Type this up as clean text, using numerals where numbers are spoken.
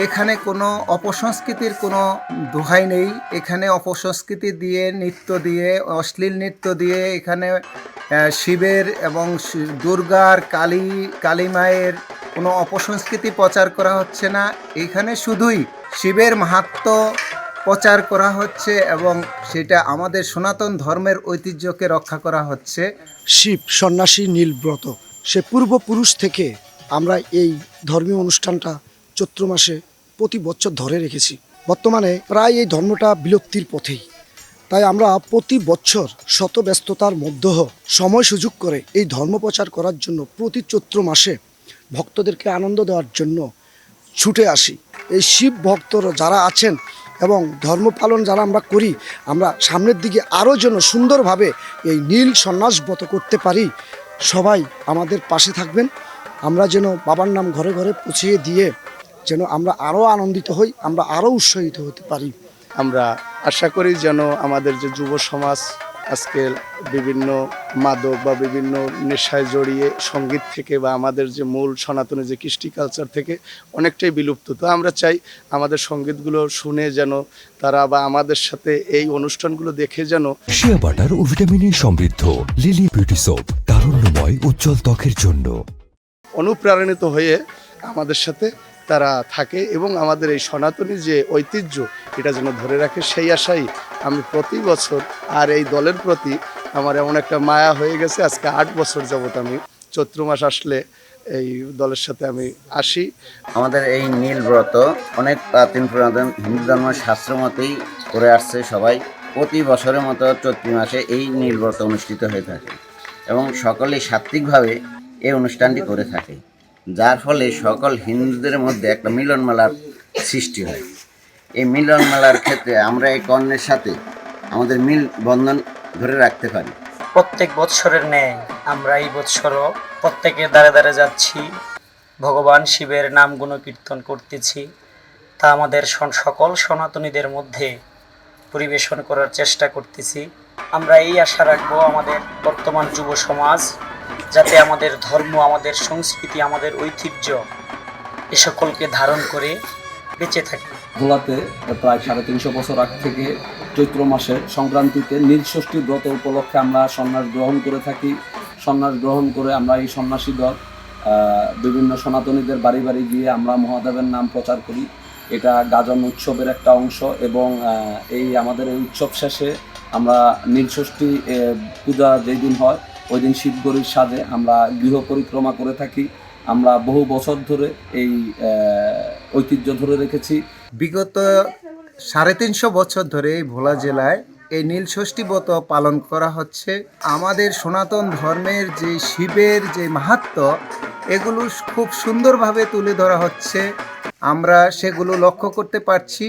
এখানে কোনো অপসংস্কৃতির কোনো দোহাই নেই। এখানে অপসংস্কৃতি দিয়ে, নৃত্য দিয়ে, অশ্লীল নৃত্য দিয়ে এখানে শিবের এবং দুর্গার, কালী মায়ের কোনো অপসংস্কৃতি প্রচার করা হচ্ছে না। এখানে শুধুই শিবের মাহাত্ম্য প্রচার করা হচ্ছে এবং সেটা আমাদের সনাতন ধর্মের ঐতিহ্যকে রক্ষা করা হচ্ছে। শিব সন্ন্যাসী নীলব্রত, সে পূর্বপুরুষ থেকে আমরা এই ধর্মীয় অনুষ্ঠানটা চৈত্র মাসে প্রতি বছর ধরে রেখেছি। বর্তমানে প্রায় এই ধর্মটা বিলুপ্তির পথেই। তাই আমরা প্রতি বছর শত ব্যস্ততার মধ্যেও সময় সুযোগ করে এই ধর্ম প্রচার করার জন্য প্রতি চৈত্র মাসে ভক্তদেরকে আনন্দ দেওয়ার জন্য ছুটে আসি। এই শিব ভক্তরা যারা আছেন এবং ধর্ম পালন যারা আমরা করি, আমরা সামনের দিকে আরও যেন সুন্দরভাবে এই নীল সন্ন্যাসব্রত করতে পারি। সবাই আমাদের পাশে থাকবেন। আমরা যেন বাবার নাম ঘরে ঘরে পৌঁছিয়ে দিয়ে যেন আমরা আরও আনন্দিত হই, আমরা আরও উৎসাহিত হতে পারি। আমরা আশা করি যেন আমাদের যে যুব সমাজ আজকে বিভিন্ন মাদক বা বিভিন্ন নেশায় জড়িয়ে সঙ্গীত থেকে বা আমাদের যে মূল সনাতনী যে কৃষ্টি কালচার থেকে অনেকটাই বিলুপ্ত। তো আমরা চাই আমাদের সঙ্গীতগুলো শুনে যেন তারা বা আমাদের সাথে এই অনুষ্ঠানগুলো দেখে যেন শিয়া বাটার ও ভিটামিনে সমৃদ্ধ লিলি বিউটি সোপ, তারুণ্যময় উজ্জ্বল ত্বকের জন্য অনুপ্রাণিত হয়ে আমাদের সাথে তারা থাকে এবং আমাদের এই সনাতনী যে ঐতিহ্য এটা যেন ধরে রাখে, সেই আশাই আমি প্রতি বছর আর এই দলের প্রতি আমার এমন একটা মায়া হয়ে গেছে। আজকে 8 বছর যাবত আমি চৈত্র মাস আসলে এই দলের সাথে আমি আসি। আমাদের এই নীল ব্রত অনেক প্রাচীন পুরাতন হিন্দু ধর্ম শাস্ত্র মতেই করে আসছে সবাই। প্রতি বছরের মতো চৈত্র মাসে এই নীল ব্রত অনুষ্ঠিত হয়ে থাকে এবং সকলেই সাত্ত্বিকভাবে এই অনুষ্ঠানটি করে থাকে, যার ফলে সকল হিন্দুদের মধ্যে একটা মিলন মেলার সৃষ্টি হয়। এই মিলন মেলার ক্ষেত্রে আমরা এই কর্ণের সাথে আমাদের মিল বন্ধন ধরে রাখতে পারি। প্রত্যেক বৎসরের ন্যায় আমরা এই বৎসরও প্রত্যেকে দ্বারে দ্বারে যাচ্ছি, ভগবান শিবের নাম গুণকীর্তন করতেছি। তা আমাদের সকল সনাতনীদের মধ্যে পরিবেশন করার চেষ্টা করতেছি। আমরা এই আশা রাখবো আমাদের বর্তমান যুব সমাজ যাতে আমাদের ধর্ম, আমাদের সংস্কৃতি, আমাদের ঐতিহ্য এ সকলকে ধারণ করে বেঁচে থাকে। ভোলাতে প্রায় 350 বছর আগ থেকে চৈত্র মাসের সংক্রান্তিতে নীলষষ্ঠী ব্রত উপলক্ষে আমরা সন্ন্যাস গ্রহণ করে থাকি। সন্ন্যাস গ্রহণ করে আমরা এই সন্ন্যাসী দল বিভিন্ন সনাতনীদের বাড়ি বাড়ি গিয়ে আমরা মহাদেবের নাম প্রচার করি। এটা গাজন উৎসবের একটা অংশ এবং এই আমাদের এই উৎসব শেষে আমরা নীলষষ্ঠী পূজা যেই দিন হয় ওই দিন শিবগরির সাজে আমরা গৃহ পরিক্রমা করে থাকি। আমরা বহু বছর ধরে এই ঐতিহ্য ধরে রেখেছি। বিগত 350 বছর ধরে এই ভোলা জেলায় এই নীলষষ্ঠী ব্রত পালন করা হচ্ছে। আমাদের সনাতন ধর্মের যে শিবের যে মাহাত্ম্য এগুলো খুব সুন্দরভাবে তুলে ধরা হচ্ছে, আমরা সেগুলো লক্ষ্য করতে পারছি।